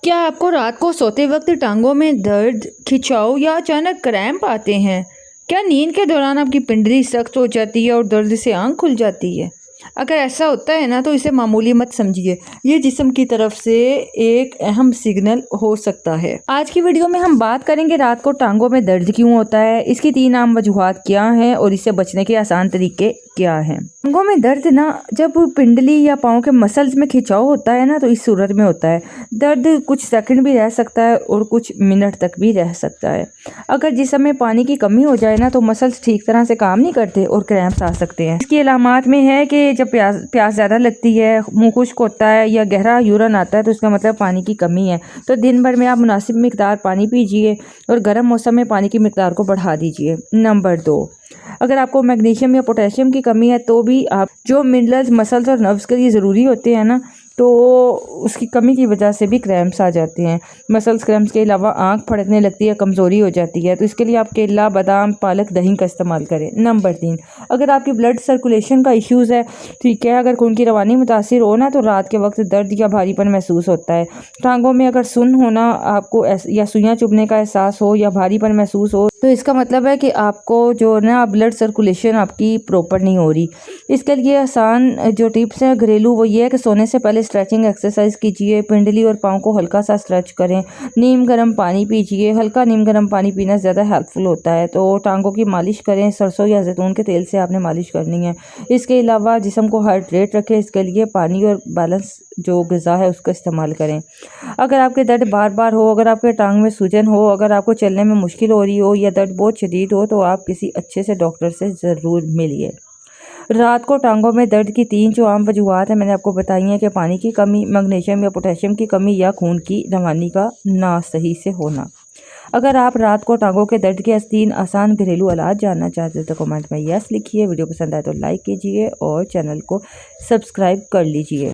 क्या आपको रात को सोते वक्त टांगों में दर्द, खिंचाव या अचानक क्रैम्प आते हैं? क्या नींद के दौरान आपकी पिंडली सख्त हो जाती है और दर्द से आंख खुल जाती है? अगर ऐसा होता है ना, तो इसे मामूली मत समझिए। ये जिस्म की तरफ से एक अहम सिग्नल हो सकता है। आज की वीडियो में हम बात करेंगे रात को टांगों में दर्द क्यों होता है, इसकी 3 आम वजूहात क्या हैं और इससे बचने के आसान तरीके क्या हैं। टांगों में दर्द ना, जब पिंडली या पाँव के मसल्स में खिंचाव होता है ना, तो इस सूरत में होता है। दर्द कुछ सेकंड भी रह सकता है और कुछ मिनट तक भी रह सकता है। अगर जिस्म में पानी की कमी हो जाए ना, तो मसल्स ठीक तरह से काम नहीं करते और क्रैम्प्स आ सकते हैं। इसकी अलामात में है कि जब प्यास ज़्यादा लगती है, मुंह खुश्क होता है या गहरा यूरन आता है, तो इसका मतलब पानी की कमी है। तो दिन भर में आप मुनासिब मिकदार पानी पीजिए और गर्म मौसम में पानी की मिकदार को बढ़ा दीजिए। नंबर 2, अगर आपको मैग्नीशियम या पोटेशियम की कमी है, तो भी आप जो मिनरल्स मसल्स और नर्व्स के लिए ज़रूरी होते हैं ना, तो उसकी कमी की वजह से भी क्रैम्प्स आ जाते हैं। मसल्स क्रैम्प्स के अलावा आंख फड़कने लगती है, कमज़ोरी हो जाती है। तो इसके लिए आप केला, बादाम, पालक, दही का इस्तेमाल करें। नंबर 3, अगर आपकी ब्लड सर्कुलेशन का इश्यूज़ है, ठीक है, अगर खून की रवानी मुतासिर हो ना, तो रात के वक्त दर्द या भारीपन महसूस होता है। टांगों में अगर सुन्न होना आपको या सुइयाँ चुभने का एहसास हो या भारीपन महसूस हो, तो इसका मतलब है कि आपको जो ना ब्लड सर्कुलेशन आपकी प्रॉपर नहीं हो रही। इसके लिए आसान जो टिप्स हैं घरेलू, वो ये है कि सोने से पहले स्ट्रेचिंग एक्सरसाइज कीजिए, पिंडली और पाँव को हल्का सा स्ट्रेच करें, नीम गर्म पानी पीजिए। हल्का नीम गर्म पानी पीना ज़्यादा हेल्पफुल होता है। तो टांगों की मालिश करें, सरसों या जैतून के तेल से आपने मालिश करनी है। इसके अलावा जिस्म को हाइड्रेट रखें, इसके लिए पानी और बैलेंस जो ग़िज़ा है उसका इस्तेमाल करें। अगर आपके दर्द बार बार हो, अगर आपके टांग में सूजन हो, अगर आपको चलने में मुश्किल हो रही हो या दर्द बहुत शदीद हो, तो आप किसी अच्छे से डॉक्टर से ज़रूर मिलिए। रात को टांगों में दर्द की 3 जो आम वजूहात हैं मैंने आपको बताई हैं कि पानी की कमी, मैग्नीशियम या पोटेशियम की कमी या खून की रवानी का ना सही से होना। अगर आप रात को टांगों के दर्द के 3 आसान घरेलू इलाज जानना चाहते हैं, तो कमेंट में यस लिखिए। वीडियो पसंद आए तो लाइक कीजिए और चैनल को सब्सक्राइब कर लीजिए।